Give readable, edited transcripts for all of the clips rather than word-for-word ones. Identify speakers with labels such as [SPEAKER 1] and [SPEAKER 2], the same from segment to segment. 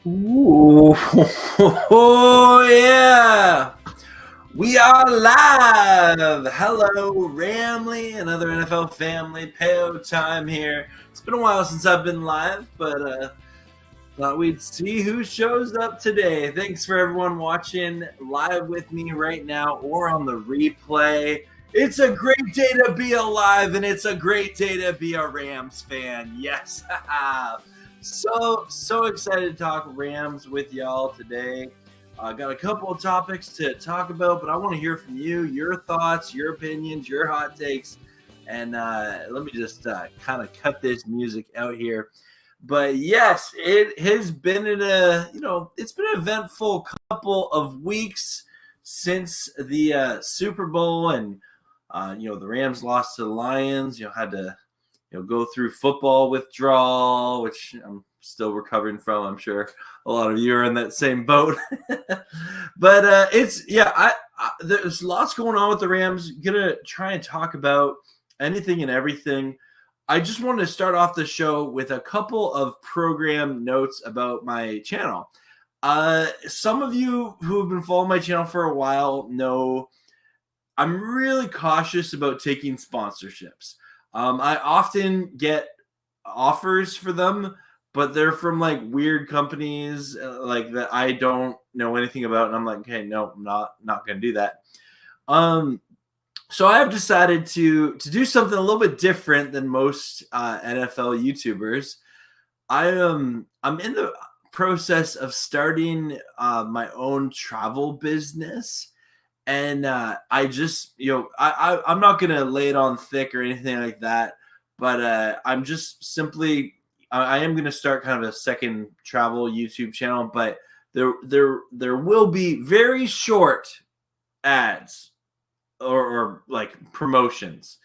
[SPEAKER 1] Ooh, oh yeah, we are live. Hello, Ramley and other NFL family. Payotime here. It's been a while since I've been live, but thought we'd see who shows up today. Thanks for everyone watching live with me right now or on the replay. It's a great day to be alive, and it's a great day to be a Rams fan. Yes. So excited to talk Rams with y'all today. Got a couple of topics to talk about, but I want to hear from you, your thoughts, your opinions, your hot takes. And let me just kind of cut this music out here. But yes, it has been it's been an eventful couple of weeks since the Super Bowl, and the Rams lost to the Lions. Had to go through football withdrawal, which I'm still recovering from. I'm sure a lot of you are in that same boat. But there's lots going on with the Rams. Gonna try and talk about anything and everything. I just wanted to start off the show with a couple of program notes about my channel. Some of you who have been following my channel for a while know I'm really cautious about taking sponsorships. I often get offers for them, but they're from like weird companies like that I don't know anything about, and I'm like, okay, no, I'm not going to do that. So I have decided to do something a little bit different than most NFL YouTubers. I'm in the process of starting my own travel business. And I just, I'm not going to lay it on thick or anything like that, but I'm just simply, I am going to start kind of a second travel YouTube channel, but there will be very short ads or like promotions,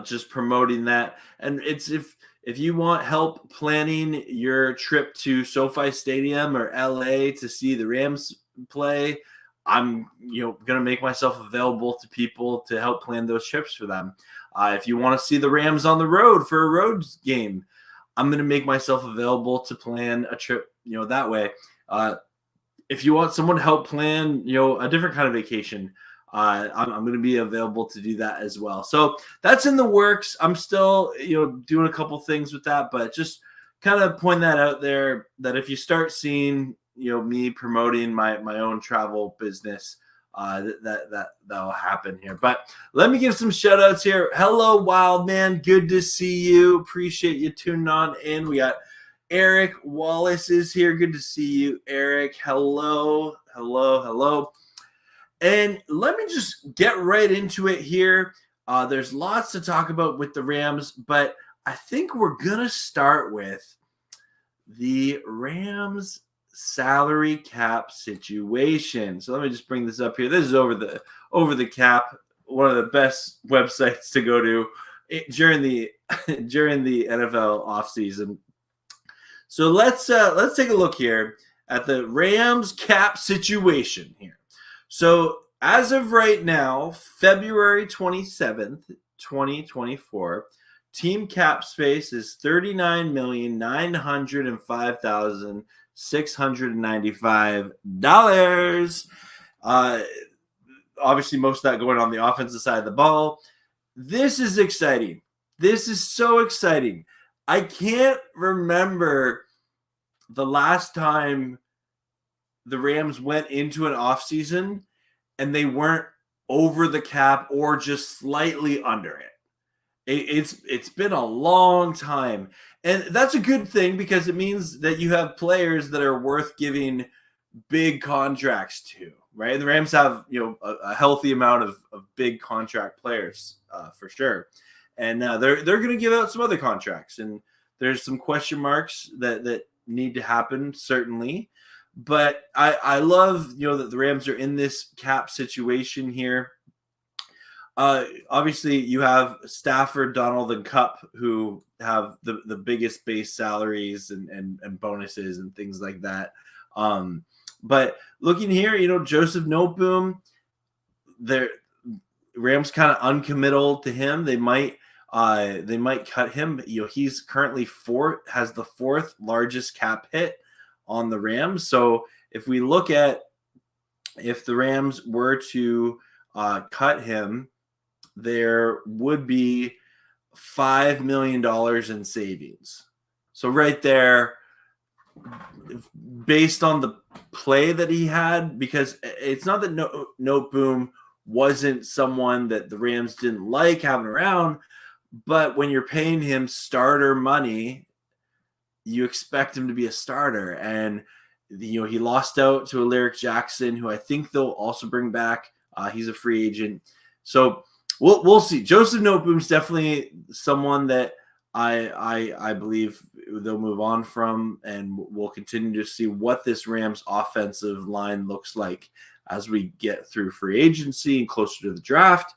[SPEAKER 1] just promoting that. And it's if you want help planning your trip to SoFi Stadium or LA to see the Rams play, I'm going to make myself available to people to help plan those trips for them. If you want to see the Rams on the road for a road game, I'm going to make myself available to plan a trip, that way. If you want someone to help plan, a different kind of vacation, I'm going to be available to do that as well. So that's in the works. I'm still, doing a couple things with that, but just kind of point that out there that if you start seeing me promoting my own travel business, that'll happen here. But let me give some shout outs here. Hello, Wild Man. Good to see you. Appreciate you tuning on in. We got Eric Wallace is here. Good to see you, Eric. Hello. And let me just get right into it here. There's lots to talk about with the Rams, but I think we're gonna start with the Rams salary cap situation. So let me just bring this up here. This is over the cap, one of the best websites to go to during the NFL offseason. So let's take a look here at the Rams cap situation here. So as of right now, February 27th, 2024, team cap space is $39,905,695. Obviously, most of that going on the offensive side of the ball. This is exciting. This is so exciting. I can't remember the last time the Rams went into an offseason and they weren't over the cap or just slightly under it. It's been a long time. And that's a good thing because it means that you have players that are worth giving big contracts to, right? And the Rams have, a healthy amount of big contract players for sure. And they're going to give out some other contracts. And there's some question marks that need to happen, certainly. But I love, that the Rams are in this cap situation here. Obviously, you have Stafford, Donald, and Kupp, who have the biggest base salaries and bonuses and things like that. But looking here, Joseph Noteboom, the Rams kind of uncommittal to him. They might cut him. He's currently has the fourth largest cap hit on the Rams. So if we look at if the Rams were to cut him, there would be $5 million in savings. So right there, based on the play that he had, because it's not that Noteboom wasn't someone that the Rams didn't like having around, but when you're paying him starter money, you expect him to be a starter. And he lost out to Alaric Jackson, who I think they'll also bring back. He's a free agent. So we'll see. Joseph Noteboom's definitely someone that I believe they'll move on from, and we'll continue to see what this Rams offensive line looks like as we get through free agency and closer to the draft.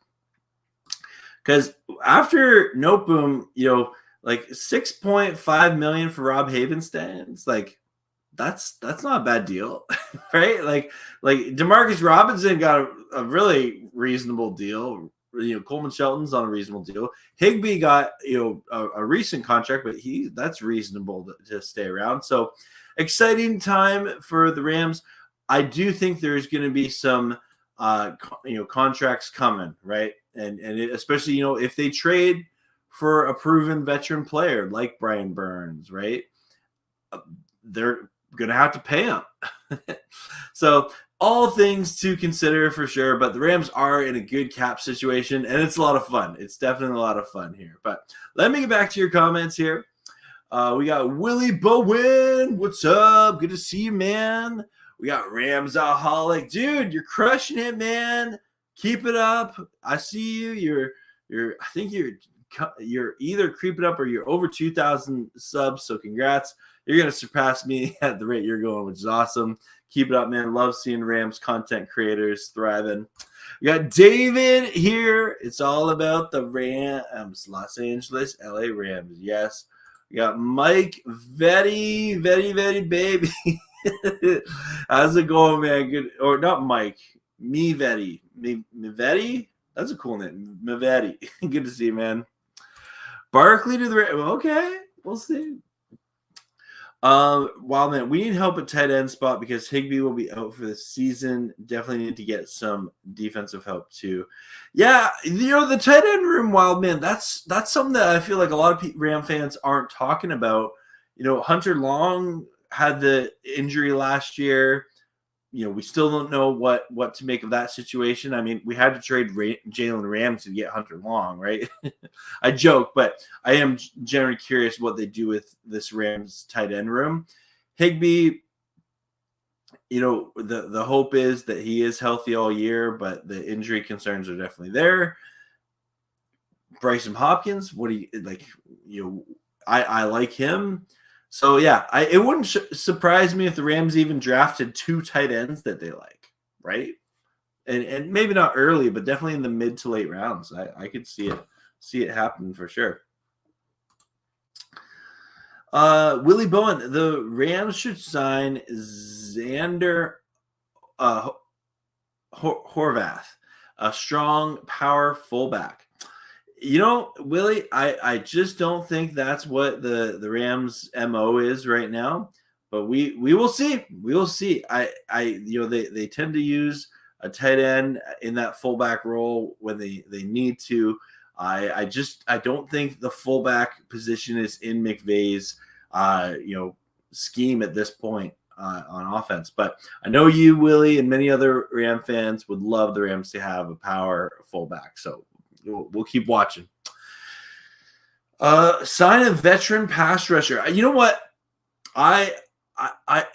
[SPEAKER 1] Because after Noteboom, like $6.5 million for Rob Havenstein, it's like that's not a bad deal, right? Like Demarcus Robinson got a really reasonable deal. Coleman Shelton's on a reasonable deal. Higbee got a recent contract, but that's reasonable to stay around. So exciting time for the Rams. I do think there's going to be some contracts coming, right? And especially if they trade for a proven veteran player like Brian Burns, right? They're going to have to pay him. So all things to consider for sure, but the Rams are in a good cap situation, and it's a lot of fun. It's definitely a lot of fun here. But let me get back to your comments here. We got Willie Bowen. What's up? Good to see you, man. We got Ramsaholic. Dude, you're crushing it, man. Keep it up. I see you. I think you're either creeping up or you're over 2,000 subs, so congrats. You're going to surpass me at the rate you're going, which is awesome. Keep it up, man. Love seeing Rams content creators thriving. We got David here. It's all about the Rams. Los Angeles, LA Rams. Yes. We got Mike Vetti, baby. How's it going, man? Good. Or not Mike. Me Vetti. Me Vetti? That's a cool name. Mavetti. Good to see you, man. Barkley to the Rams. Okay. We'll see. Wow, man, we need help at tight end spot because Higbee will be out for the season. Definitely need to get some defensive help too. Yeah, the tight end room, wild man. That's something that I feel like a lot of Ram fans aren't talking about. Hunter Long had the injury last year. We still don't know what to make of that situation. I mean, we had to trade Jalen Rams to get Hunter Long, right? I joke, but I am generally curious what they do with this Rams tight end room. Higbee, the hope is that he is healthy all year, but the injury concerns are definitely there. Bryson Hopkins, what do you like? I like him. So, yeah, it wouldn't surprise me if the Rams even drafted 2 tight ends that they like, right? And maybe not early, but definitely in the mid to late rounds. I could see it happen for sure. Willie Bowen, the Rams should sign Xander Horvath, a strong power fullback. Willie, I just don't think that's what the Rams MO is right now, but we will see. We will see. They tend to use a tight end in that fullback role when they need to. I don't think the fullback position is in McVay's scheme at this point on offense. But I know you, Willie, and many other Ram fans would love the Rams to have a power fullback. So we'll keep watching. Sign a veteran pass rusher. You know what? I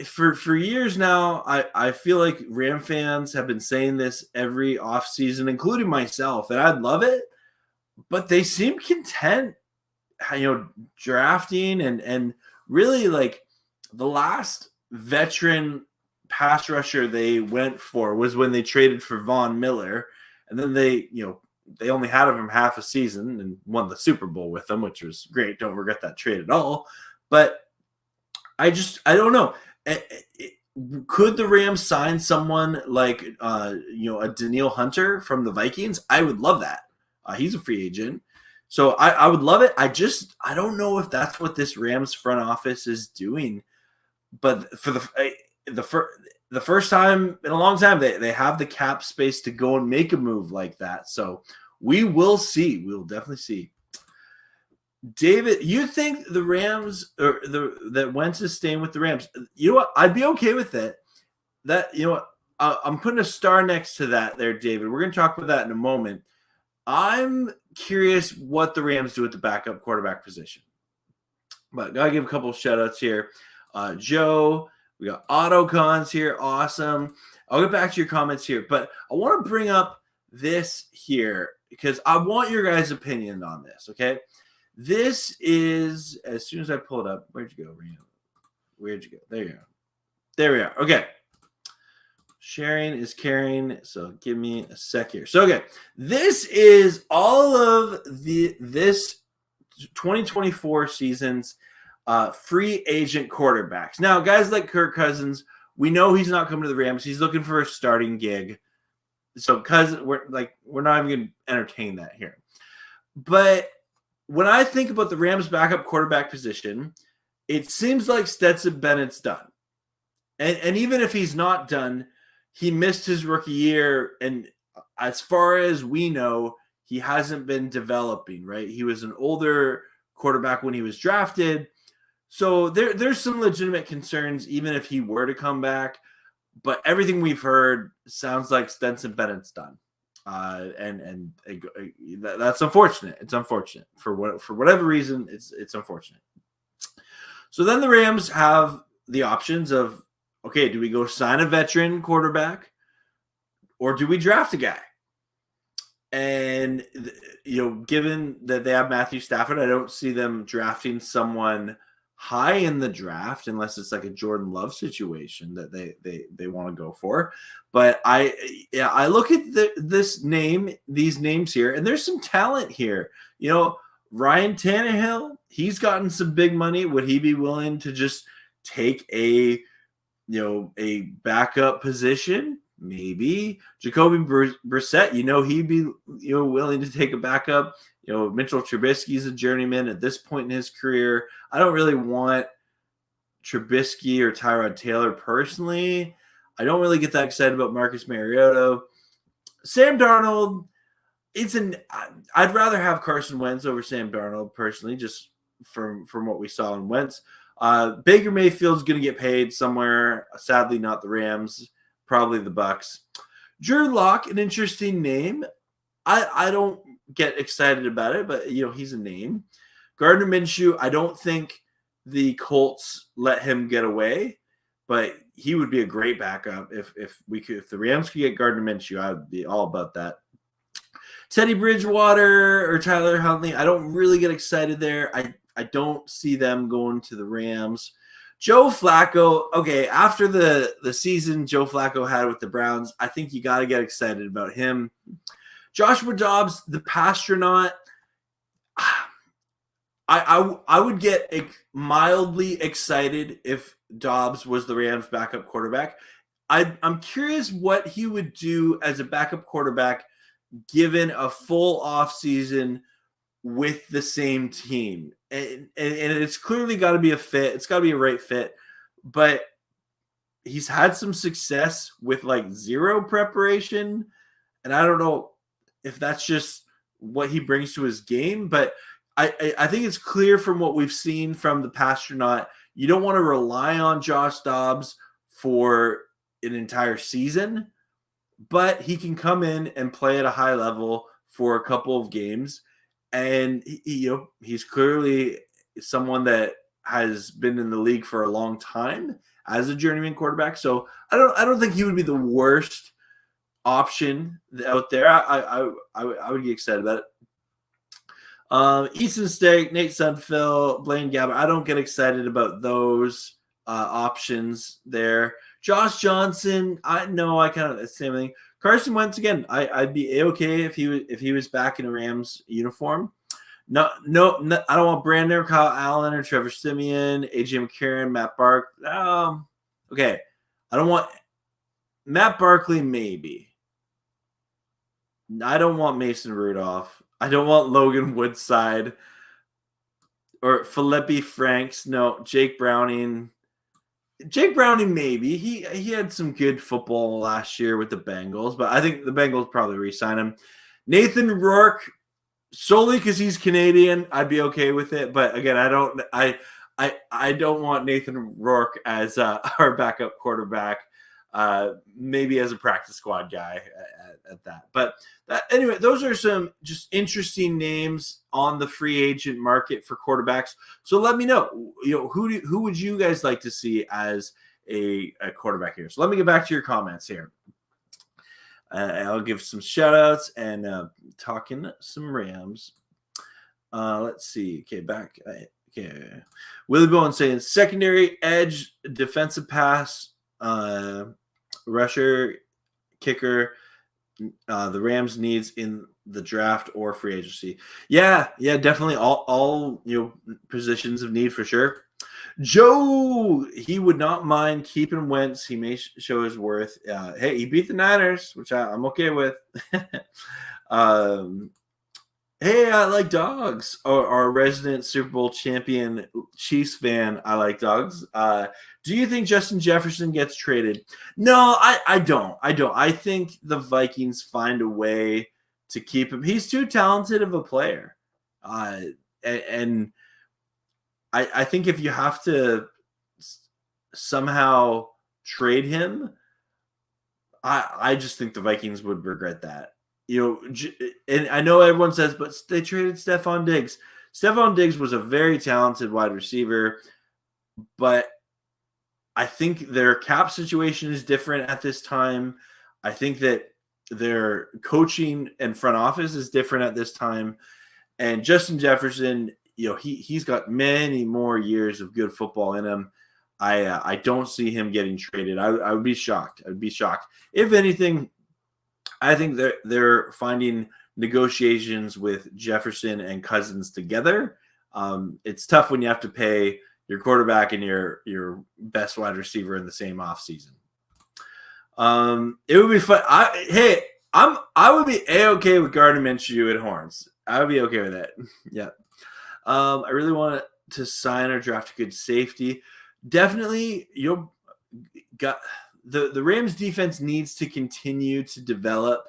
[SPEAKER 1] for years now, I feel like Ram fans have been saying this every offseason, including myself, and I'd love it, but they seem content, drafting and really like the last veteran pass rusher they went for was when they traded for Von Miller, and then they only had him half a season and won the Super Bowl with him, which was great. Don't regret that trade at all. But I don't know. Could the Rams sign someone like, a Danielle Hunter from the Vikings? I would love that. He's a free agent. So I would love it. I don't know if that's what this Rams front office is doing. but for the first time in a long time, they have the cap space to go and make a move like that. So we will see. We will definitely see. David, you think the Rams or that Wentz is staying with the Rams? You know what? I'd be okay with it. That you know what? I'm putting a star next to that there, David. We're going to talk about that in a moment. I'm curious what the Rams do at the backup quarterback position. But gotta give a couple of shout outs here. Joe, we got Autocons here. Awesome. I'll get back to your comments here, but I want to bring up this here because I want your guys' opinion on this. Okay. This is, as soon as I pull it up, where'd you go, Reno? Where'd you go? There you go. There we are. Okay. Sharing is caring, so give me a sec here. So, okay, this is all of this 2024 season's free agent quarterbacks. Now, guys like Kirk Cousins, we know he's not coming to the Rams. He's looking for a starting gig. So, Cousins, we're not even going to entertain that here. But when I think about the Rams' backup quarterback position, it seems like Stetson Bennett's done. And even if he's not done, he missed his rookie year. And as far as we know, he hasn't been developing, right? He was an older quarterback when he was drafted. So there's some legitimate concerns, even if he were to come back. But everything we've heard sounds like Stetson Bennett's done. And that's unfortunate. It's unfortunate for whatever reason. It's unfortunate. So then the Rams have the options of, okay, do we go sign a veteran quarterback, or do we draft a guy? And given that they have Matthew Stafford, I don't see them drafting someone high in the draft unless it's like a Jordan Love situation that they want to go for. But I look at these names here, and there's some talent here. Ryan Tannehill, he's gotten some big money. Would he be willing to just take a backup position? Maybe. Jacoby Brissett, he'd be willing to take a backup. Mitchell Trubisky's a journeyman at this point in his career. I don't really want Trubisky or Tyrod Taylor personally. I don't really get that excited about Marcus Mariota. Sam Darnold, I'd rather have Carson Wentz over Sam Darnold personally, just from what we saw in Wentz. Baker Mayfield's going to get paid somewhere. Sadly, not the Rams, probably the Bucks. Drew Lock, an interesting name. I don't get excited about it, but he's a name. Gardner Minshew, I don't think the Colts let him get away, but he would be a great backup if the Rams could get Gardner Minshew. I would be all about that. Teddy Bridgewater or Tyler Huntley, I don't really get excited there. I don't see them going to the Rams. Joe Flacco, okay, after the season Joe Flacco had with the Browns, I think you got to get excited about him. Joshua Dobbs, the Pastronaut, I would get mildly excited if Dobbs was the Rams' backup quarterback. I'm curious what he would do as a backup quarterback given a full offseason with the same team. And it's clearly got to be a fit. It's got to be a right fit. But he's had some success with zero preparation. And I don't know if that's just what he brings to his game. But I think it's clear from what we've seen from the Pastronaut, you don't want to rely on Josh Dobbs for an entire season. But he can come in and play at a high level for a couple of games. And he's clearly someone that has been in the league for a long time as a journeyman quarterback. So I don't think he would be the worst option out there. I would get excited about it. Easton Stick, Nate Sudfeld, Blaine Gabbert. I don't get excited about those options there. Josh Johnson, I kind of the same thing. Carson Wentz again. I'd be okay if he was back in a Rams uniform. No, I don't want Brandon, Kyle Allen, or Trevor Siemian, AJ McCarron, Matt Bark. Okay, I don't want Matt Barkley. Maybe I don't want Mason Rudolph. I don't want Logan Woodside or Felipe Franks. No, Jake Browning. Jake Browning, maybe. He had some good football last year with the Bengals, but I think the Bengals probably re-sign him. Nathan Rourke, solely because he's Canadian, I'd be okay with it. But again, I don't want Nathan Rourke as our backup quarterback. Maybe as a practice squad guy at that. But anyway, those are some just interesting names on the free agent market for quarterbacks. So let me know, who would you guys like to see as a quarterback here? So let me get back to your comments here. I'll give some shout outs and talking some Rams. Let's see. Okay, back. Okay. Willie Bowen saying secondary, edge, defensive pass, rusher, kicker, the Rams needs in the draft or free agency. Yeah, definitely all positions of need for sure. Joe, he would not mind keeping Wentz. He may show his worth. Hey, he beat the Niners, which I'm okay with. Hey, I like dogs. Our resident Super Bowl champion Chiefs fan, I like dogs. Do you think Justin Jefferson gets traded? No, I don't. I think the Vikings find a way to keep him. He's too talented of a player. And I think if you have to somehow trade him, I just think the Vikings would regret that. And I know everyone says, but they traded Stephon Diggs. Stephon Diggs was a very talented wide receiver, but I think their cap situation is different at this time. I think that their coaching and front office is different at this time. And Justin Jefferson, he's got many more years of good football in him. I don't see him getting traded. I would be shocked. If anything, I think they're finding negotiations with Jefferson and Cousins together. It's tough when you have to pay your quarterback and your best wide receiver in the same offseason. It would be fun. I would be A-okay with Gardner Minshew at Horns. I would be okay with that. Yeah. I really want to sign or draft a good safety. Definitely, the Rams defense needs to continue to develop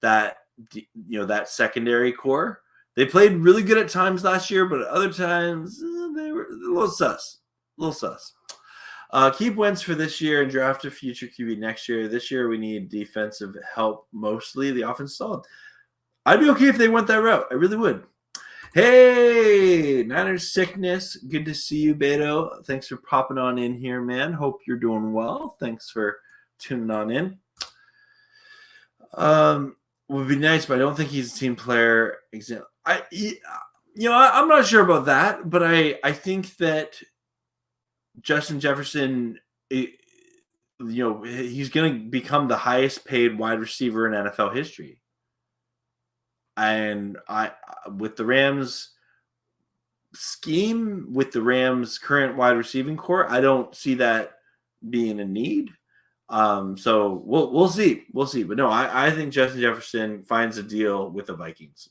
[SPEAKER 1] that secondary core. They played really good at times last year, but at other times they were a little sus. Keep Wentz for this year and draft a future QB next year. This year we need defensive help mostly. The offense is solid. I'd be okay if they went that route. I really would. Hey, Niners sickness. Good to see you, Beto. Thanks for popping on in here, man. Hope you're doing well. Thanks for tuning on in. Would be nice, but I don't think he's a team player. I'm not sure about that, but I think that Justin Jefferson, he's going to become the highest paid wide receiver in NFL history. And with the Rams scheme, with the Rams current wide receiving core, I don't see that being a need. So we'll see. But no, I think Justin Jefferson finds a deal with the Vikings.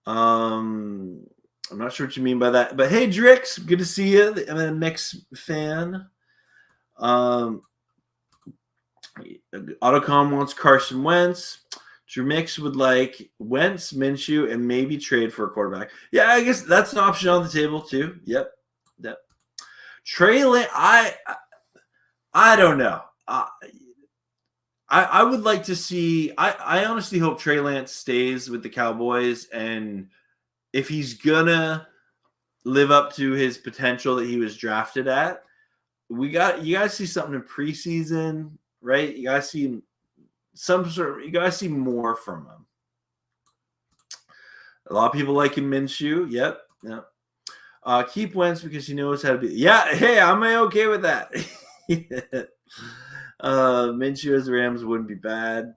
[SPEAKER 1] I'm not sure what you mean by that, but hey, Drix, good to see you. I'm a Knicks fan. Autocom wants Carson Wentz. Drew Mix would like Wentz, Minshew, and maybe trade for a quarterback. Yeah, I guess that's an option on the table too. Yep. Trey Lance, I don't know. I would like to see. I honestly hope Trey Lance stays with the Cowboys, and if he's gonna live up to his potential that he was drafted at, you guys see something in preseason, right? You guys see you guys see more from him. A lot of people like him, Minshew. Yep. Keep Wentz because he knows how to be. Yeah. Hey, I'm okay with that. Minshew as the Rams wouldn't be bad.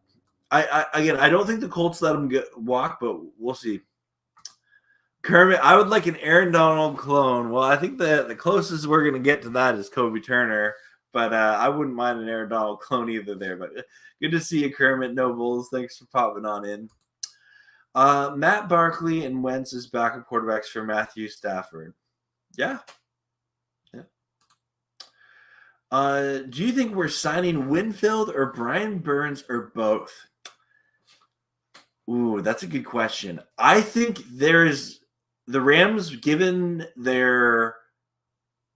[SPEAKER 1] I don't think the Colts let him walk, but we'll see. Kermit, I would like an Aaron Donald clone. Well, I think the closest we're going to get to that is Kobe Turner, but I wouldn't mind an Aaron Donald clone either there. But good to see you, Kermit Nobles. Thanks for popping on in. Matt Barkley and Wentz as backup quarterbacks for Matthew Stafford. Yeah. Do you think we're signing Winfield or Brian Burns or both? Ooh, that's a good question. I think there's the Rams, given their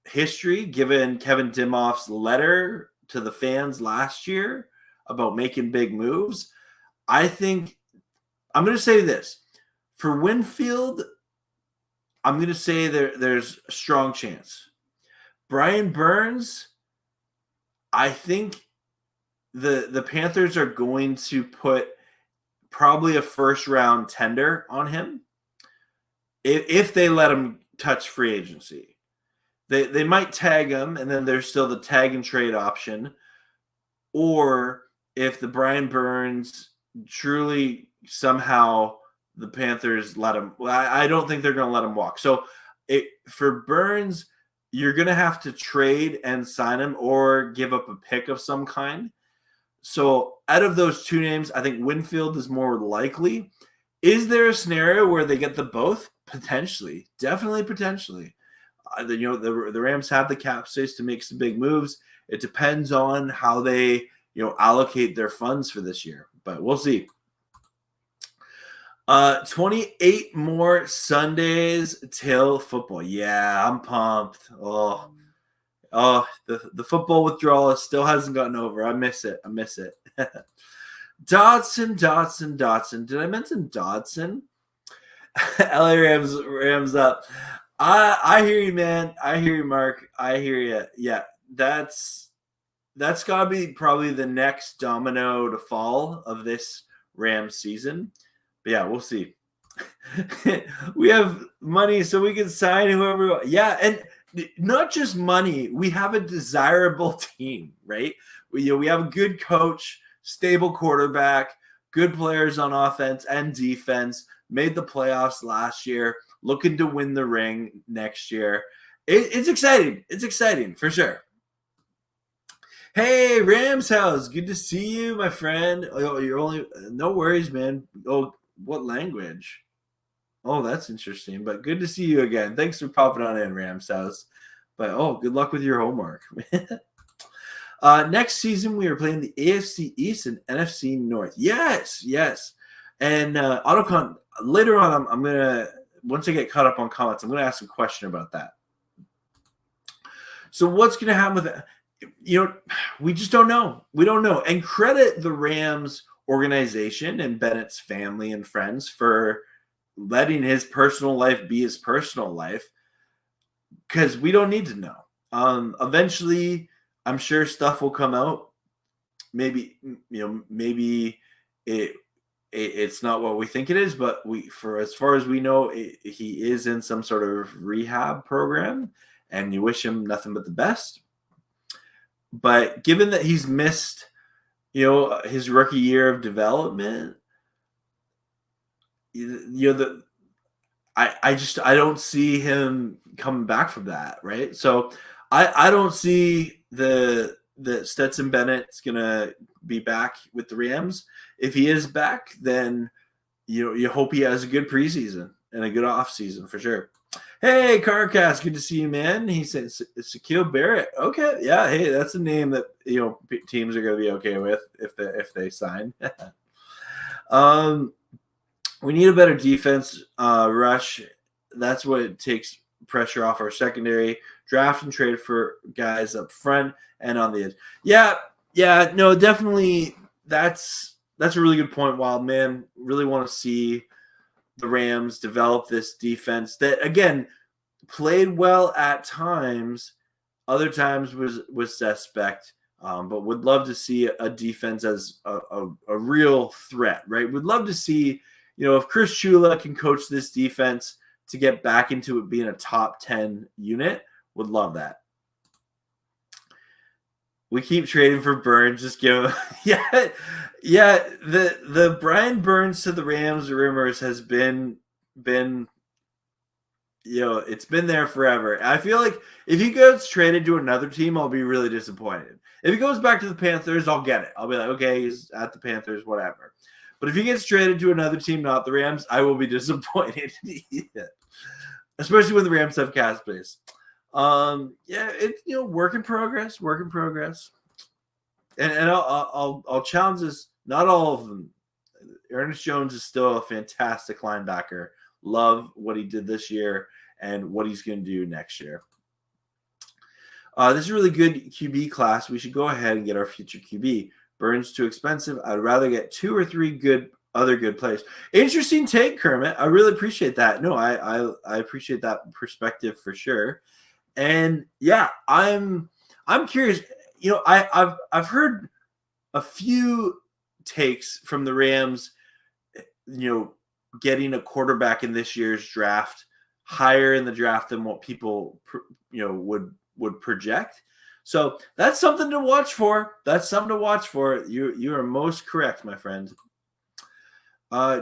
[SPEAKER 1] history, given Kevin Dimoff's letter to the fans last year about making big moves, I think I'm going to say this. For Winfield, I'm going to say there's a strong chance. Brian Burns, I think the Panthers are going to put probably a first round tender on him if they let him touch free agency. They might tag him, and then there's still the tag and trade option. Or if the Brian Burns truly somehow the Panthers let him, I don't think they're going to let him walk. So for Burns, you're going to have to trade and sign him or give up a pick of some kind. So out of those two names, I think Winfield is more likely. Is there a scenario where they get the both? Potentially. Definitely potentially. The Rams have the cap space to make some big moves. It depends on how they, allocate their funds for this year. But we'll see. 28 more Sundays till football. Yeah, I'm pumped. Oh, the football withdrawal still hasn't gotten over. I miss it. Dotson. Did I mention Dotson? LA Rams up. I hear you, man. I hear you, Mark. I hear you. Yeah, that's got to be probably the next domino to fall of this Rams season. But yeah, we'll see. We have money so we can sign whoever we want. Yeah, and not just money. We have a desirable team, right? We have a good coach, stable quarterback, good players on offense and defense, made the playoffs last year, looking to win the ring next year. It's exciting. It's exciting for sure. Hey, Rams House. Good to see you, my friend. Oh, you're only no worries, man. Oh, what language? Oh, that's interesting. But good to see you again. Thanks for popping on in, Rams House. But good luck with your homework. Next season, we are playing the AFC East and NFC North. Yes. And Autocon, later on, I'm going to, once I get caught up on comments, I'm going to ask a question about that. So what's going to happen with that? We just don't know. We don't know. And credit the Rams organization and Bennett's family and friends for letting his personal life be his personal life, because we don't need to know. Eventually, I'm sure stuff will come out. Maybe it's not what we think it is, but for as far as we know, he is in some sort of rehab program, and you wish him nothing but the best. But given that he's missed, his rookie year of development, I don't see him coming back from that, right? So I don't see the Stetson Bennett's gonna be back with the Rams. If he is back, then you hope he has a good preseason and a good offseason for sure. Hey, Carcast, good to see you, man. He said Shaquille Barrett. Okay, yeah. Hey, that's a name that teams are going to be okay with if they sign. We need a better defense rush. That's what it takes pressure off our secondary. Draft and trade for guys up front and on the edge. Yeah. No, definitely. That's a really good point, Wild Man. Really want to see the Rams develop this defense that, again, played well at times, other times was suspect, but would love to see a defense as a real threat, right? Would love to see, if Chris Shula can coach this defense to get back into it being a top 10 unit, would love that. We keep trading for Burns. Just give him, yeah. The Brian Burns to the Rams rumors has been, it's been there forever. I feel like if he gets traded to another team, I'll be really disappointed. If he goes back to the Panthers, I'll get it. I'll be like, okay, he's at the Panthers, whatever. But if he gets traded to another team, not the Rams, I will be disappointed. Especially when the Rams have cap space. Yeah, it's work in progress, work in progress. And I'll challenge this. Not all of them. Ernest Jones is still a fantastic linebacker. Love what he did this year and what he's going to do next year. This is a really good QB class. We should go ahead and get our future QB. Burns too expensive. I'd rather get 2 or 3 other good players. Interesting take, Kermit. I really appreciate that. No, I appreciate that perspective for sure. And yeah, I'm curious. I've heard a few takes from the Rams, getting a quarterback in this year's draft higher in the draft than what people would project. So that's something to watch for. That's something to watch for. You are most correct, my friend.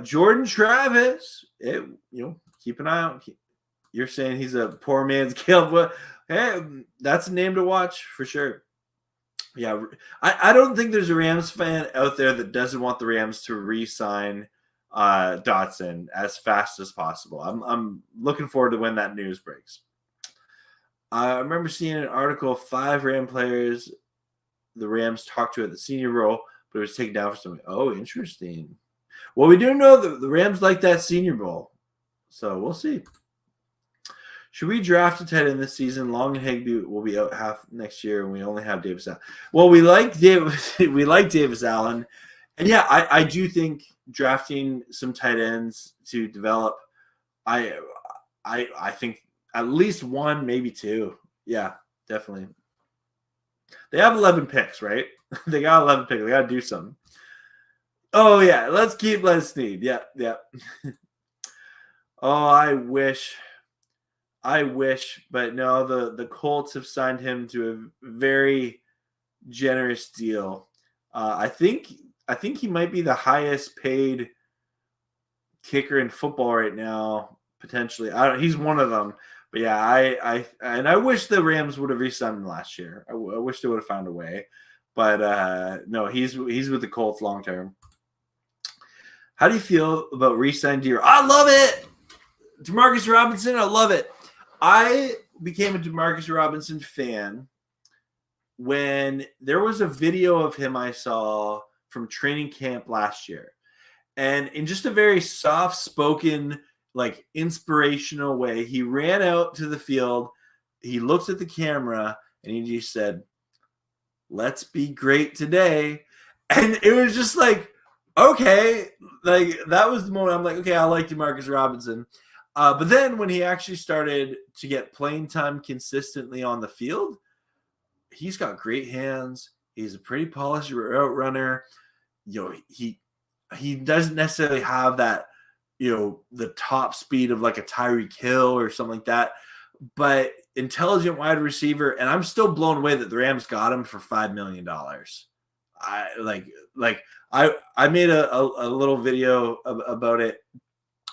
[SPEAKER 1] Jordan Travis, keep an eye out. You're saying he's a poor man's Caleb, but hey, that's a name to watch for sure. Yeah, I don't think there's a Rams fan out there that doesn't want the Rams to re-sign Dotson as fast as possible. I'm looking forward to when that news breaks. I remember seeing an article of 5 Ram players the Rams talked to at the Senior Bowl, but it was taken down for something. Oh, interesting. Well, we do know that the Rams like that Senior Bowl, so we'll see. Should we draft a tight end this season? Long and Higbee will be out half next year, and we only have Davis Allen. Well, we like Davis Allen, and yeah, I do think drafting some tight ends to develop. I think at least 1, maybe 2. Yeah, definitely. They have 11 picks, right? They got 11 picks. They got to do something. Oh yeah, let's keep Les Snead. Yeah. Oh, I wish, but no, the Colts have signed him to a very generous deal. I think he might be the highest paid kicker in football right now, potentially. He's one of them. But yeah, I wish the Rams would have re-signed him last year. I wish they would have found a way. But no, he's with the Colts long term. How do you feel about re-signing Deer? I love it. Demarcus Robinson, I love it. I became a Demarcus Robinson fan when there was a video of him I saw from training camp last year. And in just a very soft-spoken, like inspirational way, he ran out to the field, he looked at the camera, and he just said, "Let's be great today." And it was just like, okay, like that was the moment I'm like, okay, I like DeMarcus Robinson. But then when he actually started to get playing time consistently on the field, he's got great hands. He's a pretty polished route runner. He doesn't necessarily have that, the top speed of like a Tyreek Hill or something like that, but intelligent wide receiver. And I'm still blown away that the Rams got him for $5 million. I made a little video about it,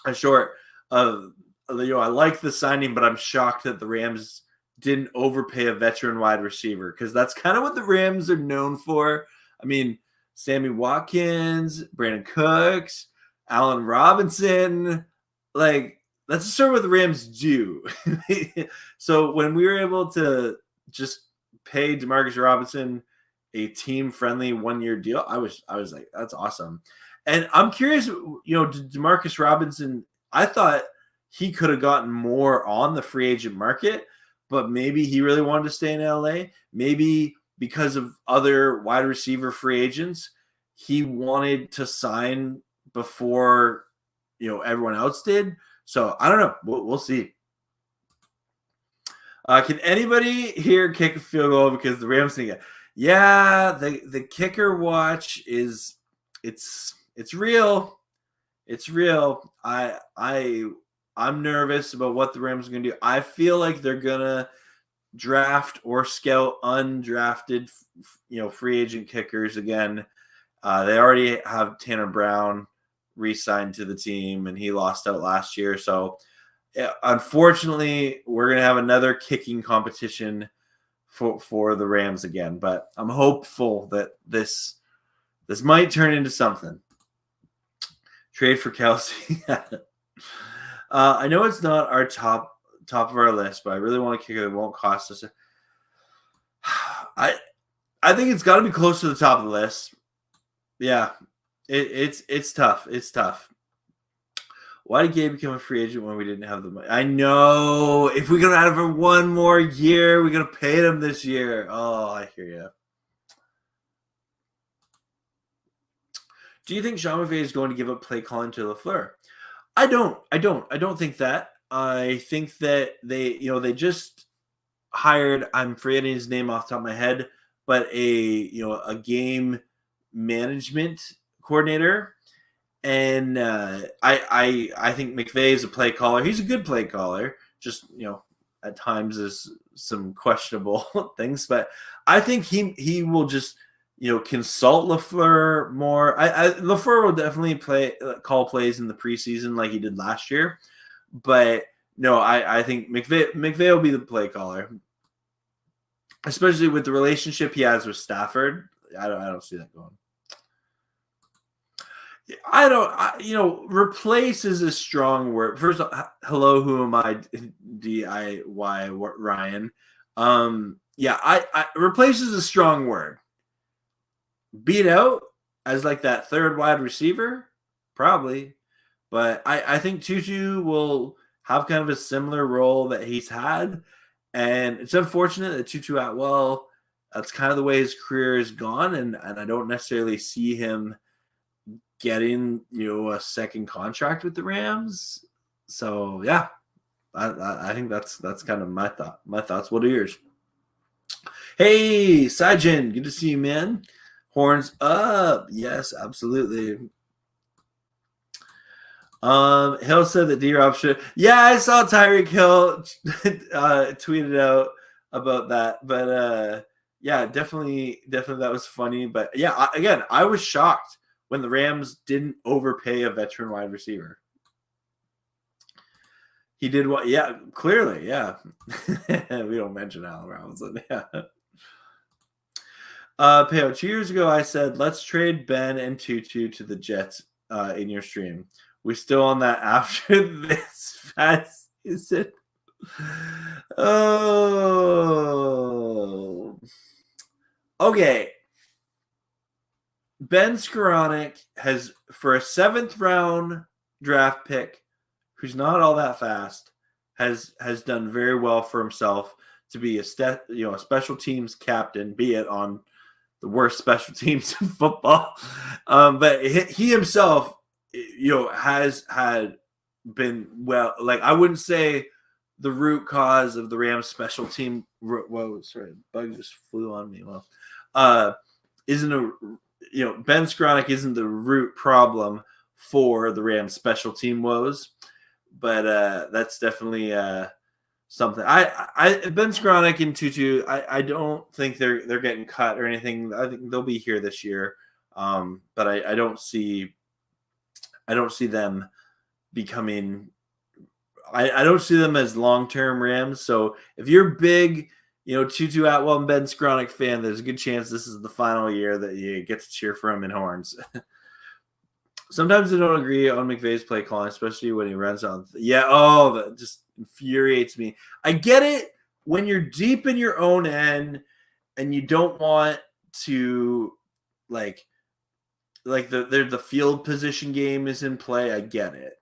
[SPEAKER 1] a short of, I like the signing, but I'm shocked that the Rams didn't overpay a veteran wide receiver, because that's kind of what the Rams are known for. I mean, Sammy Watkins, Brandon Cooks, Allen Robinson, like that's sort of what the Rams do. So when we were able to just pay DeMarcus Robinson a team-friendly 1-year deal, I was like, that's awesome. And I'm curious, DeMarcus Robinson, I thought he could have gotten more on the free agent market, but maybe he really wanted to stay in LA. Maybe because of other wide receiver free agents, he wanted to sign before, everyone else did. So I don't know. We'll see. Can anybody here kick a field goal? Because the Rams think, yeah, the kicker watch is it's real. It's real. I'm nervous about what the Rams are going to do. I feel like they're going to draft or scout undrafted, free agent kickers again. They already have Tanner Brown re-signed to the team, and he lost out last year. So, unfortunately, we're going to have another kicking competition for the Rams again. But I'm hopeful that this might turn into something. Trade for Kelsey. I know it's not our top top of our list, but I really want a kicker that won't cost us. I think it's got to be close to the top of the list. Yeah, it's tough. It's tough. Why did Gabe become a free agent when we didn't have the money? I know. If we could have him one more year, we could have paid him this year. Oh, I hear you. Do you think Jean McVay is going to give up play calling to LaFleur? I don't think that. I think that they just hired, I'm forgetting his name off the top of my head, but a game management coordinator. And I think McVay is a play caller. He's a good play caller. Just, at times there's some questionable things, but I think he will just, consult LaFleur more. LaFleur will definitely call plays in the preseason like he did last year, but no, I think McVay will be the play caller, especially with the relationship he has with Stafford. I don't see that going. Replace is a strong word. First, hello, who am I? DIY Ryan. Replace is a strong word. Beat out as like that third wide receiver, probably. But I think Tutu will have kind of a similar role that he's had. And it's unfortunate that Tutu Atwell, that's kind of the way his career has gone. And I don't necessarily see him getting a second contract with the Rams. So yeah, I think that's kind of my thoughts. What are yours? Hey, Sajin, good to see you, man. Horns up. Yes, absolutely. Hill said that D-Rob should. Yeah, I saw Tyreek Hill tweeted out about that, but yeah, definitely that was funny. But yeah, I was shocked when the Rams didn't overpay a veteran wide receiver. He did what? Yeah, clearly, yeah. We don't mention Allen Robinson. Yeah. Peo, 2 years ago, I said, let's trade Ben and Tutu to the Jets in your stream. We still on that after this fast season. Oh. Okay. Ben Skoranek has, for a 7th round draft pick, who's not all that fast, has done very well for himself to be a special teams captain, be it on the worst special teams in football. But he himself, has been I wouldn't say the root cause of the Rams special team. Whoa, sorry, bug just flew on me. Well, Ben Skoranek isn't the root problem for the Rams special team woes, but that's definitely something. Ben Skoranek and Tutu, I don't think they're getting cut or anything. I think they'll be here this year, but I don't see them becoming. I don't see them as long-term Rams. So if you're big, Tutu Atwell and Ben Skoranek fan, there's a good chance this is the final year that you get to cheer for him in horns. Sometimes I don't agree on McVay's play calling, especially when he runs on. That just infuriates me. I get it when you're deep in your own end and you don't want to the field position game is in play. I get it.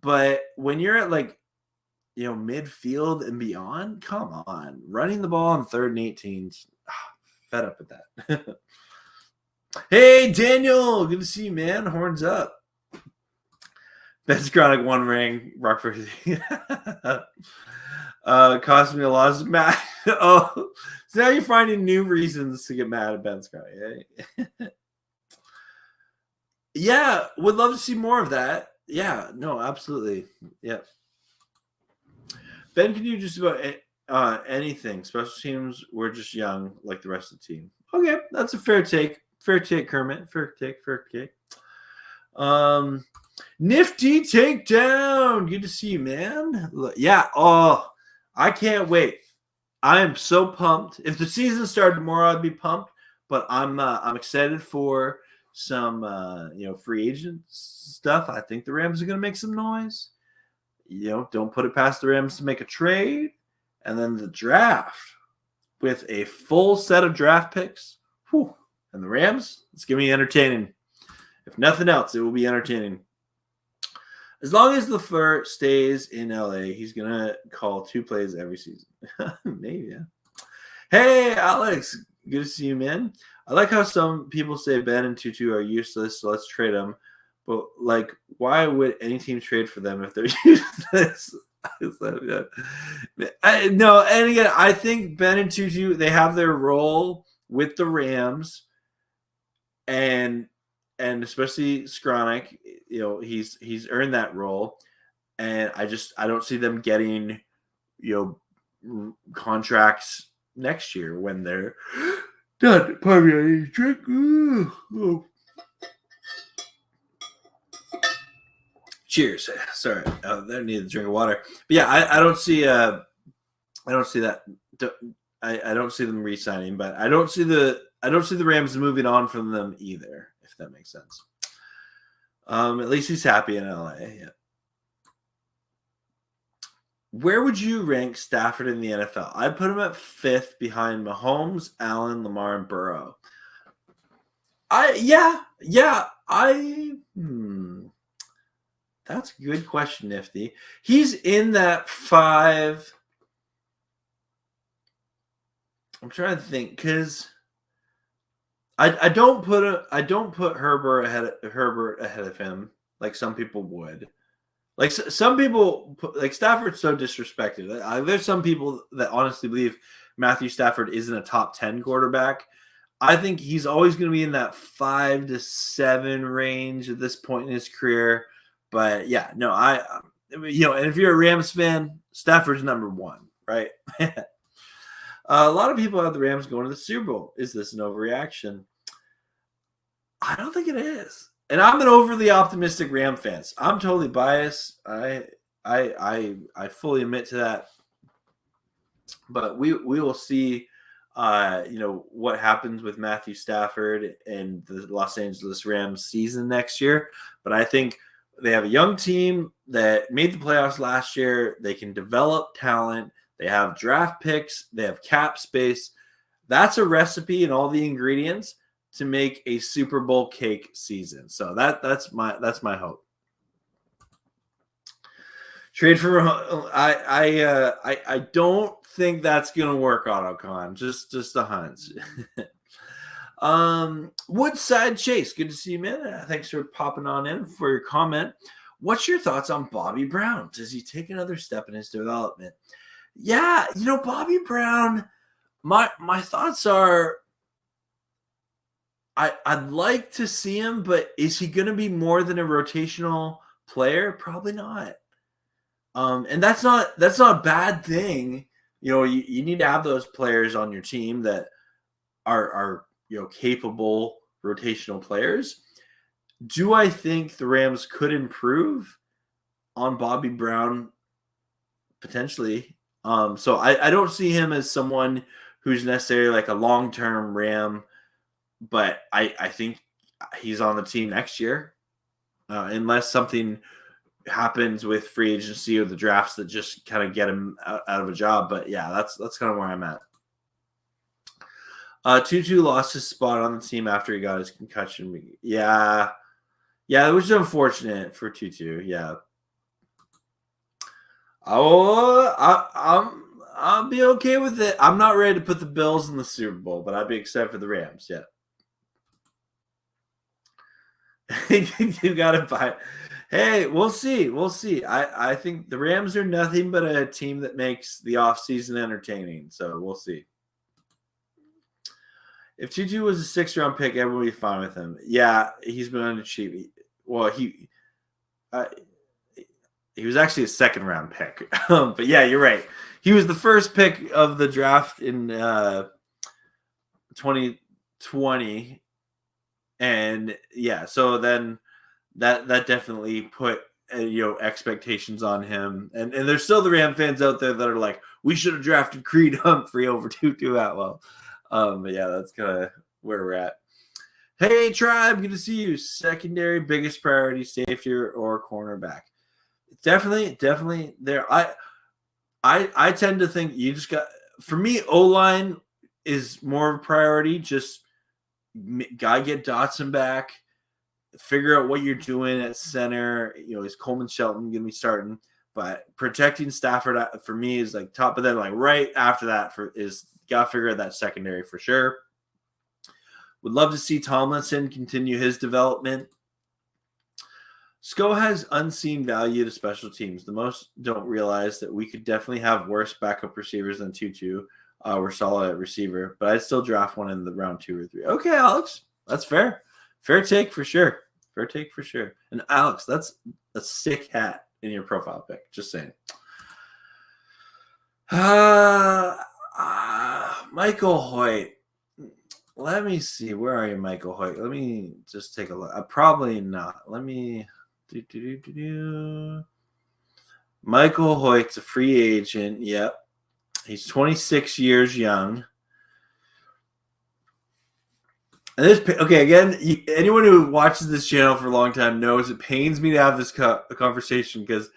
[SPEAKER 1] But when you're at midfield and beyond, come on. Running the ball on 3rd and 18. Fed up with that. Hey, Daniel. Good to see you, man. Horns up. Ben Skoranek 1 ring. Rockford. Cost me a loss of match. So now you're finding new reasons to get mad at Ben Skoranek. Eh? Yeah, would love to see more of that. Yeah, no, absolutely. Yeah. Ben can do just about anything. Special teams, we're just young like the rest of the team. Okay, that's a fair take. Fair take, Kermit. Fair take. Nifty takedown. Good to see you, man. Yeah. Oh, I can't wait. I am so pumped. If the season started tomorrow, I'd be pumped. But I'm excited for some free agent stuff. I think the Rams are going to make some noise. don't put it past the Rams to make a trade. And then the draft with a full set of draft picks. Whew, and the Rams, it's going to be entertaining. If nothing else, it will be entertaining. As long as LaFleur stays in LA, he's going to call 2 plays every season. Maybe, yeah. Hey, Alex. Good to see you, man. I like how some people say Ben and Tutu are useless, so let's trade them. But, why would any team trade for them if they're useless? No, and again, I think Ben and Tutu, they have their role with the Rams, and especially Skronik, he's earned that role, and I don't see them getting contracts next year when they're done. Pardon me, I need a drink. Oh. Cheers. Sorry, I need a drink of water. But yeah, I don't see that. I don't see them re-signing, but I don't see the Rams moving on from them either, if that makes sense. At least he's happy in LA. Yeah. Where would you rank Stafford in the NFL? I'd put him at 5th behind Mahomes, Allen, Lamar, and Burrow. That's a good question, Nifty. He's in that 5. I'm trying to think because I don't put Herbert ahead of him like some people would. Like some people, Stafford's so disrespected. There's some people that honestly believe Matthew Stafford isn't a top 10 quarterback. I think he's always going to be in that 5 to 7 range at this point in his career. But yeah, no, and if you're a Rams fan, Stafford's number 1, right? A lot of people have the Rams going to the Super Bowl. Is this an overreaction? I don't think it is. And I'm an overly optimistic Ram fan. I'm totally biased. I fully admit to that. But we will see what happens with Matthew Stafford and the Los Angeles Rams season next year. But I think they have a young team that made the playoffs last year. They can develop talent. They have draft picks. They have cap space. That's a recipe and all the ingredients to make a Super Bowl cake season. So that's my hope. Trade for I don't think that's gonna work, AutoCon. Just a hunch. Woodside Chase, good to see you, man. Thanks for popping on in for your comment. What's your thoughts on Bobby Brown? Does he take another step in his development? Yeah, Bobby Brown, my thoughts are I'd like to see him, but is he going to be more than a rotational player? Probably not. And that's not a bad thing. You need to have those players on your team that are capable rotational players. Do I think the Rams could improve on Bobby Brown? Potentially. So I don't see him as someone who's necessarily like a long-term Ram, but I think he's on the team next year, unless something happens with free agency or the drafts that just kind of get him out of a job. But yeah, that's kind of where I'm at. Tutu lost his spot on the team after he got his concussion. Yeah, it was unfortunate for Tutu. Yeah. I'll be okay with it. I'm not ready to put the Bills in the Super Bowl, but I'd be excited for the Rams. Yeah. You got to buy. Hey, we'll see. I think the Rams are nothing but a team that makes the offseason entertaining. So we'll see. If Tutu was a 6th-round pick, everyone would be fine with him. Yeah, he's been underachieving. Well, he was actually a 2nd-round pick. But yeah, you're right. He was the first pick of the draft in 2020. And yeah, so then that definitely put expectations on him. And there's still the Ram fans out there that are like, we should have drafted Creed Humphrey over Tutu Atwell. But yeah, that's kind of where we're at. Hey, Tribe, good to see you. Secondary, biggest priority, safety or cornerback. Definitely there. I tend to think you just got, for me, O-line is more of a priority. Just gotta get Dotson back, figure out what you're doing at center. Is Coleman Shelton gonna be starting? But protecting Stafford for me is like top. But then like right after that is gotta figure out that secondary for sure. Would love to see Tomlinson continue his development. Sko has unseen value to special teams. The most don't realize that we could definitely have worse backup receivers than Tutu. We're solid at receiver, but I'd still draft one in the round 2 or 3. Okay, Alex, that's fair. Fair take for sure. Fair take for sure. And Alex, that's a sick hat in your profile pic. Just saying. Michael Hoyt. Let me see. Where are you, Michael Hoyt? Let me just take a look. Probably not. Let me. Michael Hoyt's a free agent. Yep. He's 26 years young. And again, anyone who watches this channel for a long time knows it pains me to have this conversation because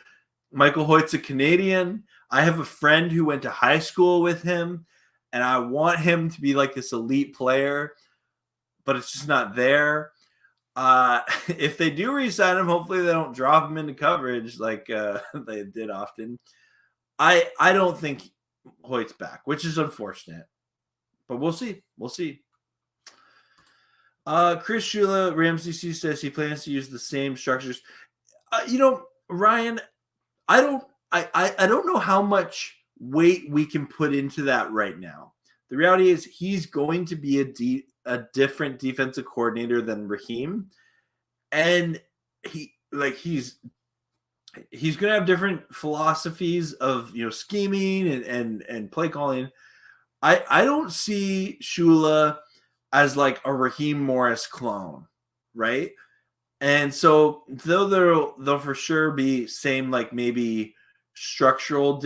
[SPEAKER 1] Michael Hoyt's a Canadian. I have a friend who went to high school with him, and I want him to be like this elite player, but it's just not there. If they do re-sign him, hopefully they don't drop him into coverage like they did often. I don't think Hoyt's back, which is unfortunate, but we'll see. We'll see. Chris Shula, Ramsey says he plans to use the same structures. Ryan, I don't know how much weight we can put into that right now. The reality is he's going to be a different defensive coordinator than Raheem, and he's going to have different philosophies of scheming and play calling. I don't see Shula as like a Raheem Morris clone, right? And so though they'll for sure be same like maybe structural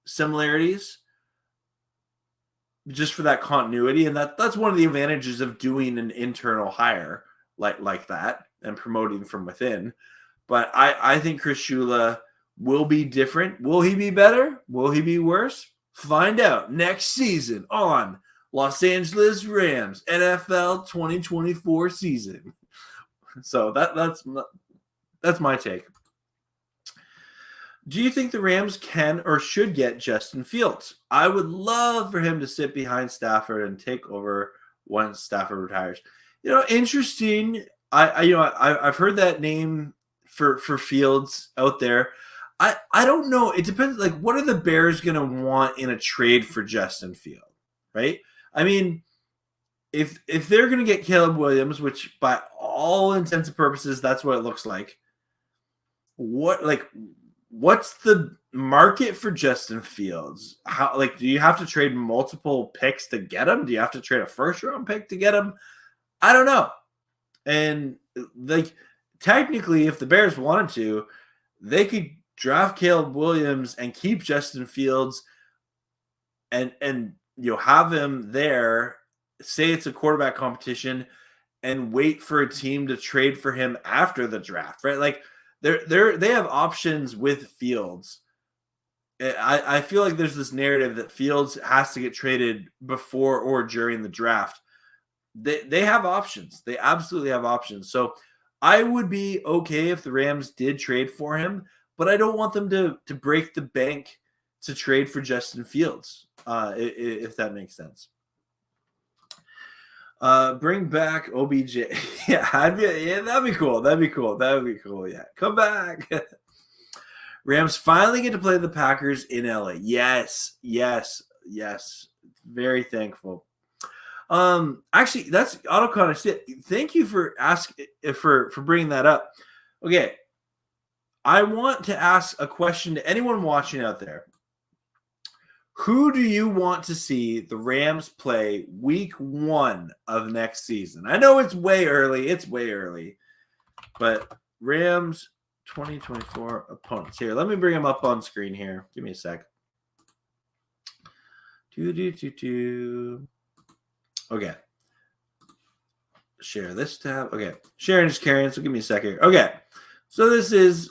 [SPEAKER 1] similarities, just for that continuity, and that's one of the advantages of doing an internal hire like that and promoting from within. But I think Chris Shula will be different. Will he be better? Will he be worse? Find out next season on Los Angeles Rams NFL 2024 season. So that's my take. Do you think the Rams can or should get Justin Fields? I would love for him to sit behind Stafford and take over once Stafford retires. Interesting. I've heard that name for Fields out there. I don't know. It depends. Like, what are the Bears going to want in a trade for Justin Fields, right? I mean, if they're going to get Caleb Williams, which by all intents and purposes, that's what it looks like. What's the market for Justin Fields? Do you have to trade multiple picks to get him? Do you have to trade a first-round pick to get him? I don't know. And technically, if the Bears wanted to, they could draft Caleb Williams and keep Justin Fields and have him there, say it's a quarterback competition, and wait for a team to trade for him after the draft, right? Like they have options with Fields. I feel like there's this narrative that Fields has to get traded before or during the draft. They have options. They absolutely have options. So I would be okay if the Rams did trade for him, but I don't want them to break the bank to trade for Justin Fields, if that makes sense. Bring back OBJ. Yeah, that'd be cool. That'd be cool. Yeah, come back. Rams finally get to play the Packers in LA. Yes. Very thankful. Actually, that's AutoCon. Thank you for bringing that up. Okay, I want to ask a question to anyone watching out there. Who do you want to see the Rams play week 1 of next season? I know it's way early. But Rams 2024 opponents. Here, let me bring them up on screen here. Give me a sec. Okay. Share this tab. Okay. Sharing is carrying, so give me a sec here. Okay. So this is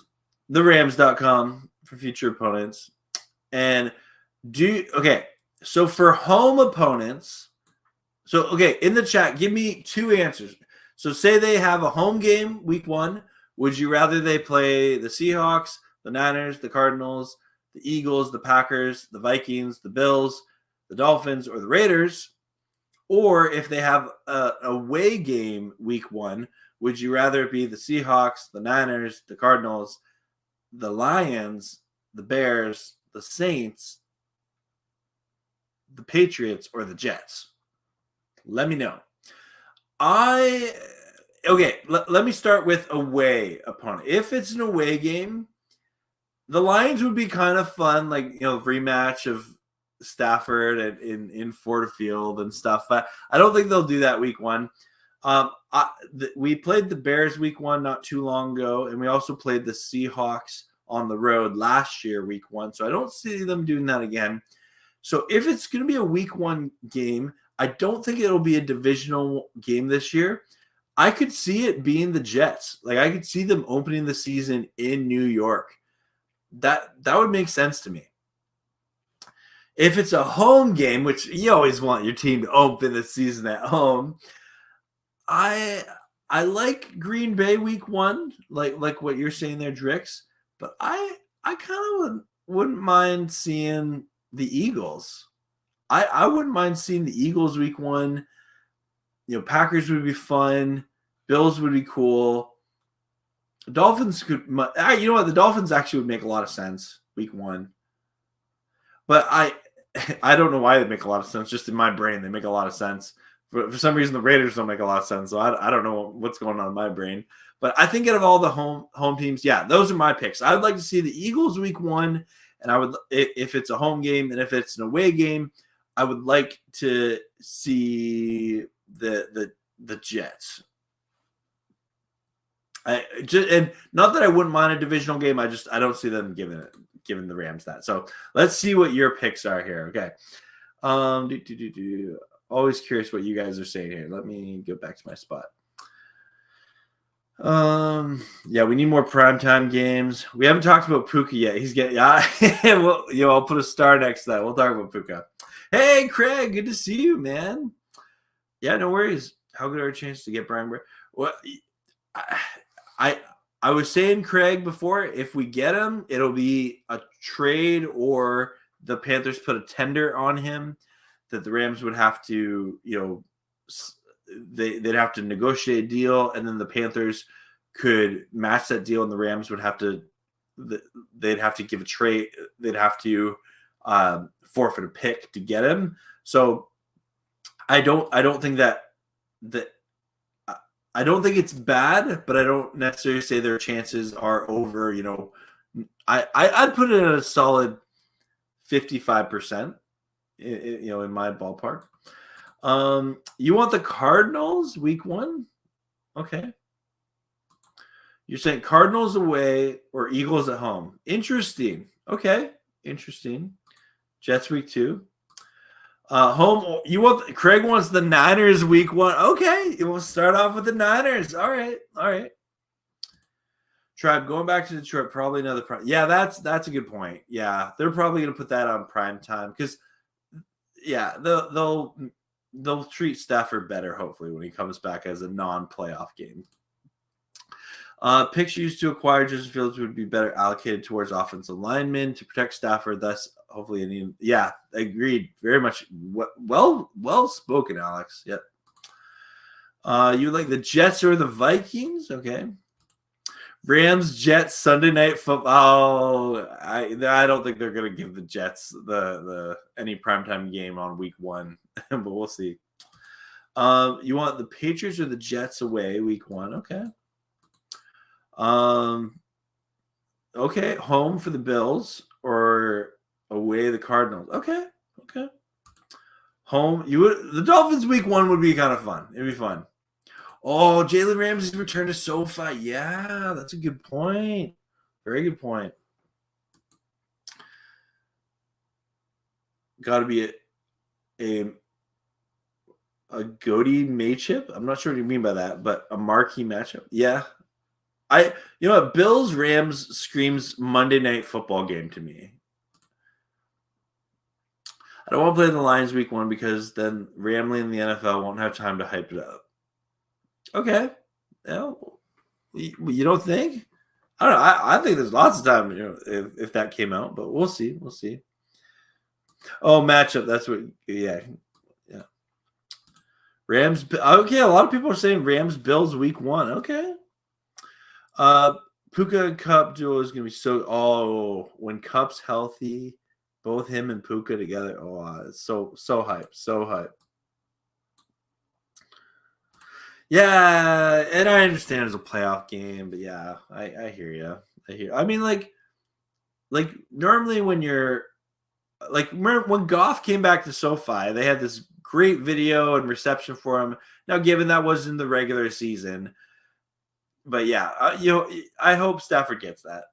[SPEAKER 1] the Rams.com for future opponents. And so for home opponents, in the chat, give me two answers. So say they have a home game week 1. Would you rather they play the Seahawks, the Niners, the Cardinals, the Eagles, the Packers, the Vikings, the Bills, the Dolphins, or the Raiders? Or if they have a away game week 1, would you rather it be the Seahawks, the Niners, the Cardinals, the Lions, the Bears, the Saints, the Patriots, or the Jets? Let me know. Let me start with away opponent. If it's an away game, the Lions would be kind of fun, like, rematch of Stafford and in Ford Field and stuff. But I don't think they'll do that week 1. We played the Bears week 1 not too long ago, and we also played the Seahawks on the road last year week 1. So I don't see them doing that again. So if it's going to be a week 1 game, I don't think it'll be a divisional game this year. I could see it being the Jets. Like, I could see them opening the season in New York. That would make sense to me. If it's a home game, which you always want your team to open the season at home, I like Green Bay week 1, like what you're saying there, Drix. But I kind of wouldn't mind seeing the Eagles. I wouldn't mind seeing the Eagles week 1. Packers would be fun. Bills would be cool. Dolphins could. You know what? The Dolphins actually would make a lot of sense week 1. But I don't know why they make a lot of sense. Just in my brain, they make a lot of sense. For some reason, the Raiders don't make a lot of sense. So I don't know what's going on in my brain. But I think out of all the home teams, yeah, those are my picks. I would like to see the Eagles week 1, and I would, if it's a home game, and if it's an away game, I would like to see the Jets. And not that I wouldn't mind a divisional game. I don't see them giving the Rams that. So let's see what your picks are here. Okay. Always curious what you guys are saying here. Let me go back to my spot. Yeah, we need more primetime games. We haven't talked about Puka yet. He's getting I'll put a star next to that. We'll talk about Puka. Hey, Craig, good to see you, man. Yeah, no worries. How good are our chances to get Brian? Well, I was saying, Craig, before, if we get him, it'll be a trade, or the Panthers put a tender on him that the Rams would have to, they'd have to negotiate a deal, and then the Panthers could match that deal, and the Rams would have to, they'd have to give a trade, they'd have to forfeit a pick to get him. So I don't think that I don't think it's bad, but I don't necessarily say their chances are over. I'd put it at a solid 55%. In my ballpark. You want the Cardinals week 1? Okay. You're saying Cardinals away or Eagles at home. Interesting. Okay. Interesting. Jets week 2. Home. Craig wants the Niners week 1. Okay. You want to start off with the Niners. All right. Tribe going back to Detroit, probably another prime. Yeah, that's a good point. Yeah, they're probably going to put that on prime time because, yeah, they'll treat Stafford better hopefully when he comes back as a non-playoff game. Picks used to acquire Justin Fields would be better allocated towards offensive linemen to protect Stafford. Thus, hopefully, yeah, agreed. Very much well spoken, Alex. Yep. You like the Jets or the Vikings? Okay. Rams, Jets, Sunday Night Football. I don't think they're going to give the Jets the any primetime game on week 1, but we'll see. You want the Patriots or the Jets away week 1? Okay. Okay, home for the Bills or away the Cardinals. Okay. Home. The Dolphins week 1 would be kind of fun. It'd be fun. Oh, Jalen Ramsey's return to SoFi. Yeah, that's a good point. Very good point. Got to be a Goatee matchup. I'm not sure what you mean by that, but a marquee matchup. Yeah. You know what? Bills Rams screams Monday Night Football game to me. I don't want to play the Lions week 1 because then Ramley and the NFL won't have time to hype it up. Okay. You don't think? I don't know. I think there's lots of time, if that came out, but we'll see. We'll see. Oh, matchup. That's what. Yeah. Rams. Okay, a lot of people are saying Rams Bills week 1. Okay. Puka and Cup duo is gonna be so. Oh, when Cup's healthy, both him and Puka together. Oh, it's so hype. So hype. Yeah, and I understand it's a playoff game, but yeah, I hear you. I mean, like normally when you're like when Goff came back to SoFi, they had this great video and reception for him. Now, given that was in the regular season, but yeah, I hope Stafford gets that.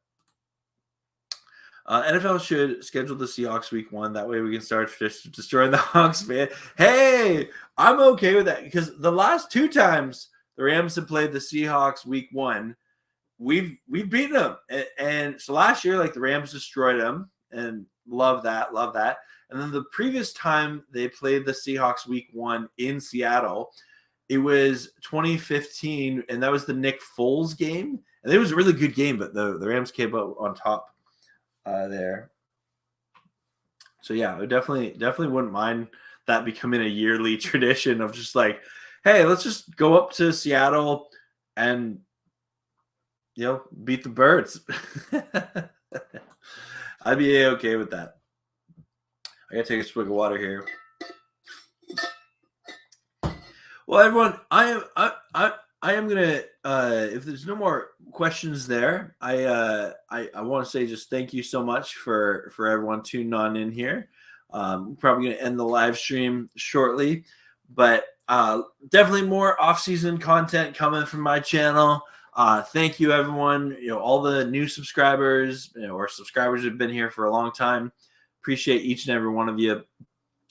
[SPEAKER 1] NFL should schedule the Seahawks week 1. That way we can start just destroying the Hawks, man. Hey, I'm okay with that because the last 2 times the Rams have played the Seahawks week 1, we've beaten them. And so last year, like the Rams destroyed them, and love that. And then the previous time they played the Seahawks week 1 in Seattle, it was 2015, and that was the Nick Foles game. And it was a really good game, but the Rams came out on top there. So yeah, I definitely wouldn't mind that becoming a yearly tradition of just like, hey, let's just go up to Seattle and beat the Birds. I'd be okay with that. I gotta take a swig of water here. Well, everyone, I am gonna. If there's no more questions there, I want to say just thank you so much for everyone tuning on in here. Probably gonna end the live stream shortly, but definitely more off-season content coming from my channel. Thank you, everyone. All the new subscribers or subscribers who've been here for a long time. Appreciate each and every one of you.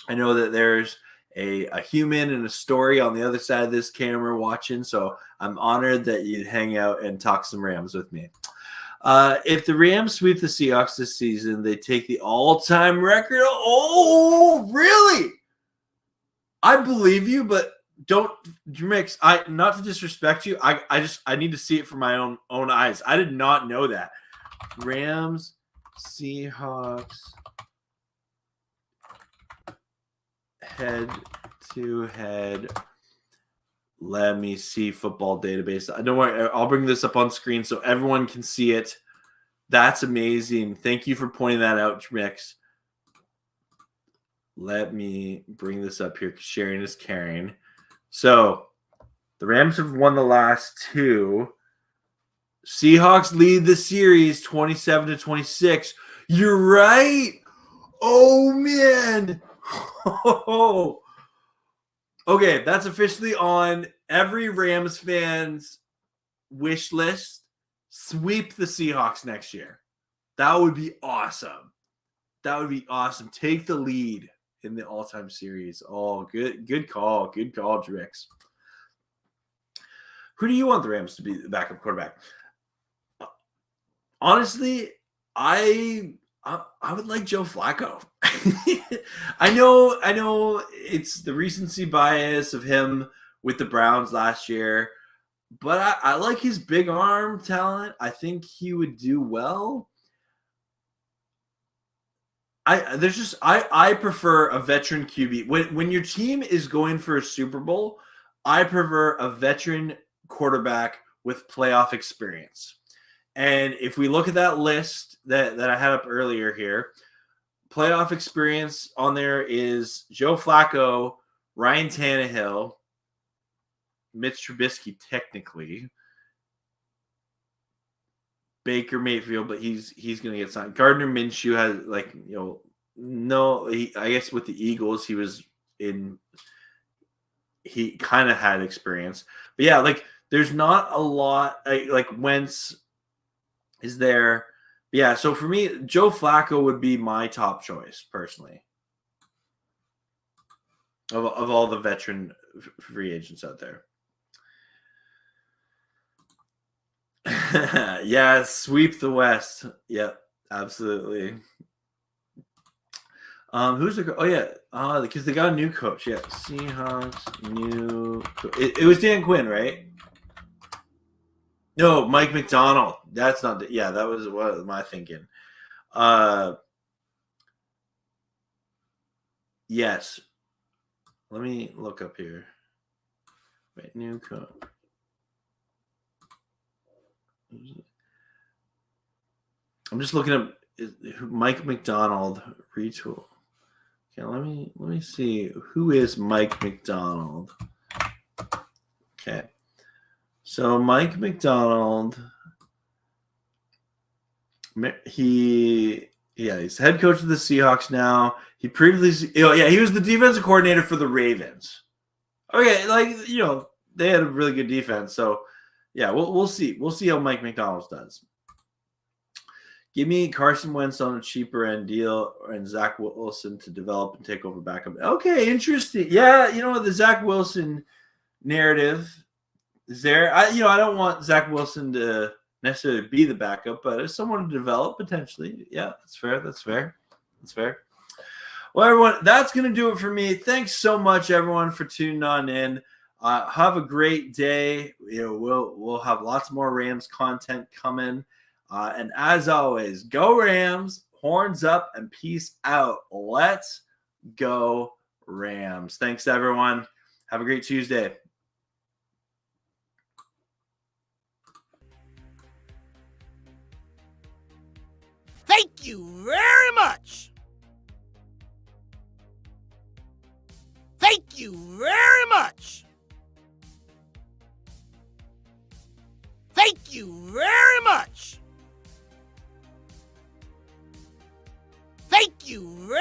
[SPEAKER 1] I know that there's a human and a story on the other side of this camera watching, so I'm honored that you'd hang out and talk some Rams with me. If the Rams sweep the Seahawks this season, they take the all-time record. Oh, really? I believe you, but don't, Mix. Not to disrespect you. I need to see it for my own eyes. I did not know that. Rams, Seahawks, head to head. Let me see football database. Don't worry, I'll bring this up on screen so everyone can see it. That's amazing. Thank you for pointing that out, Mix. Let me bring this up here. Sharing is caring. So the Rams have won the last 2. Seahawks lead the series 27-26. You're right. Oh, man. Okay, that's officially on every Rams fan's wish list. Sweep the Seahawks next year. That would be awesome. Take the lead in the all-time series. Oh, good call. Good call, Drix. Who do you want the Rams to be the backup quarterback? Honestly, I would like Joe Flacco. I know it's the recency bias of him with the Browns last year, but I like his big arm talent. I think he would do well. I prefer a veteran QB. When your team is going for a Super Bowl, I prefer a veteran quarterback with playoff experience. And if we look at that list that I had up earlier here, playoff experience on there is Joe Flacco, Ryan Tannehill, Mitch Trubisky technically, Baker Mayfield, but he's going to get signed. Gardner Minshew has I guess with the Eagles he kind of had experience. But yeah, like there's not a lot like Wentz is there. Yeah, so for me, Joe Flacco would be my top choice personally of all the veteran free agents out there. Yeah, sweep the West. Yep, absolutely. Who's the? Oh yeah, because they got a new coach. Yeah, Seahawks new. It was Dan Quinn, right? No, Mike McDonald. That's not. Yeah, that was what am I thinking? Yes. Let me look up here. Wait, new coach. I'm just looking up Mike McDonald retool. Okay, let me see who is Mike McDonald. Okay, so Mike McDonald, he's head coach of the Seahawks now. He previously, he was the defensive coordinator for the Ravens. Okay, they had a really good defense, so yeah, we'll see. We'll see how Mike McDonald does. Give me Carson Wentz on a cheaper end deal and Zach Wilson to develop and take over backup. Okay, interesting. Yeah, the Zach Wilson narrative is there. I don't want Zach Wilson to necessarily be the backup, but as someone to develop potentially, yeah, that's fair. Well, everyone, that's going to do it for me. Thanks so much, everyone, for tuning on in. Have a great day. We'll have lots more Rams content coming. And as always, go Rams, horns up, and peace out. Let's go Rams. Thanks, everyone. Have a great Tuesday.
[SPEAKER 2] Thank you very much. Thank you very much. Thank you very much. Thank you very